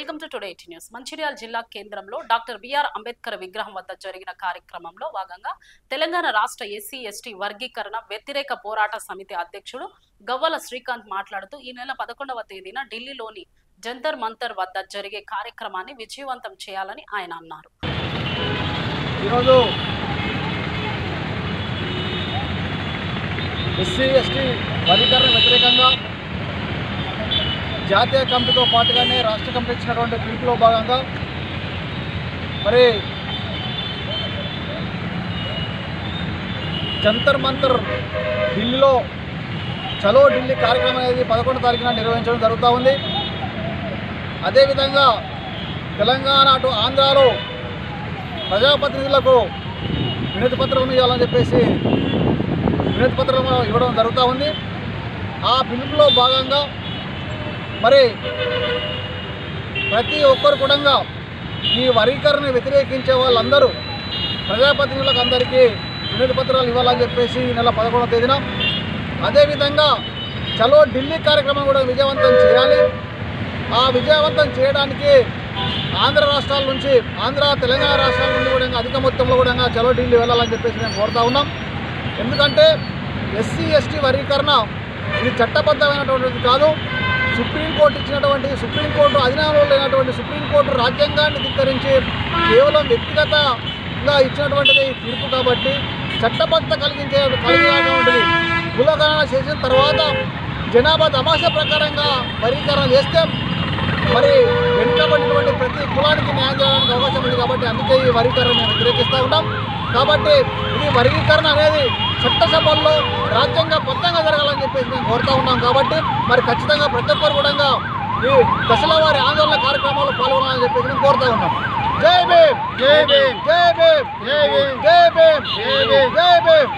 Welcome to today news. Mancherial జిల్లా కేంద్రంలో doctor BR Ambedkar విగ్రహం వద్ద జరిగిన కార్యక్రమంలో భాగంగా తెలంగాణ రాష్ట్ర ఎస్సీ ఎస్టీ వర్గీకరణ వ్యతిరేక పోరాట సమితి అధ్యక్షుడు గవ్వల శ్రీకాంత్ మాట్లాడుతూ ఈ నెల 11వ తేదీన ఢిల్లీలోని జంతర్ మంతర్ వద్ద జరిగే కార్యక్రమాన్ని విజయవంతం చేయాలని ఆయన అన్నారు. ఈరోజు ఎస్సీ ఎస్టీ వర్గీకరణ వ్యతిరేకంగా జాతీయ కమిటీతో పాటుగానే రాష్ట్ర కమిటీ ఇచ్చినటువంటి పిలుపులో భాగంగా మరి జంతర్ మంతర్ ఢిల్లీలో చలో ఢిల్లీ కార్యక్రమం అనేది 11వ తారీఖున నిర్వహించడం జరుగుతూ ఉంది. అదేవిధంగా తెలంగాణ అటు ఆంధ్రాలో ప్రజాప్రతినిధులకు వినతి పత్రం ఇవ్వాలని చెప్పేసి వినతి పత్రం ఇవ్వడం జరుగుతూ ఉంది. ఆ పిలుపులో భాగంగా మరి ప్రతి ఒక్కరు కూడా ఈ వర్గీకరణ వ్యతిరేకించే వాళ్ళందరూ ప్రజాప్రతినిధులకు అందరికీ వినతి పత్రాలు ఇవ్వాలని చెప్పేసి ఈ నెల 11వ తేదీన అదేవిధంగా చలో ఢిల్లీ కార్యక్రమం కూడా విజయవంతం చేయాలి. ఆ విజయవంతం చేయడానికి ఆంధ్ర రాష్ట్రాల నుంచి తెలంగాణ రాష్ట్రాల నుండి కూడా అధిక మొత్తంలో కూడా చలో ఢిల్లీ వెళ్ళాలని చెప్పేసి మేము కోరుతా ఉన్నాం. ఎందుకంటే ఎస్సీ ఎస్టీ వర్గీకరణ ఇది చట్టబద్ధమైనటువంటిది కాదు. సుప్రీంకోర్టు ఇచ్చినటువంటి సుప్రీంకోర్టు అధీనంలో లేనటువంటి సుప్రీంకోర్టు రాజ్యాంగాన్ని ధిక్కరించి కేవలం వ్యక్తిగతంగా ఇచ్చినటువంటిది తీర్పు కాబట్టి చట్టబద్ధ కలిగినటువంటిది కులగణన చేసిన తర్వాత జనాభా తమాషా ప్రకారంగా వర్గీకరణ చేస్తే మరి వెనుకబడినటువంటి ప్రతి కులానికి న్యాయం చేయడానికి అవకాశం ఉంది. కాబట్టి అందుకే ఈ వర్గీకరణ మేము వ్యతిరేకిస్తూ ఉన్నాం. కాబట్టి ఇది వర్గీకరణ అనేది చట్టసభల్లో రాజ్యాంగబద్ధంగా జరగాలని చెప్పేసి మేము కోరుతూ ఉన్నాం. కాబట్టి మరి ఖచ్చితంగా ప్రతి ఒక్కరు కూడా ఈ దశల వారి ఆందోళన కార్యక్రమాల్లో పాల్గొనాలని చెప్పేసి మేము కోరుతూ ఉన్నాం. జై భీమ్, జై భీమ్, జై భీమ్, జై భీమ్, జై భీమ్, జై భీమ్, జై భీమ్.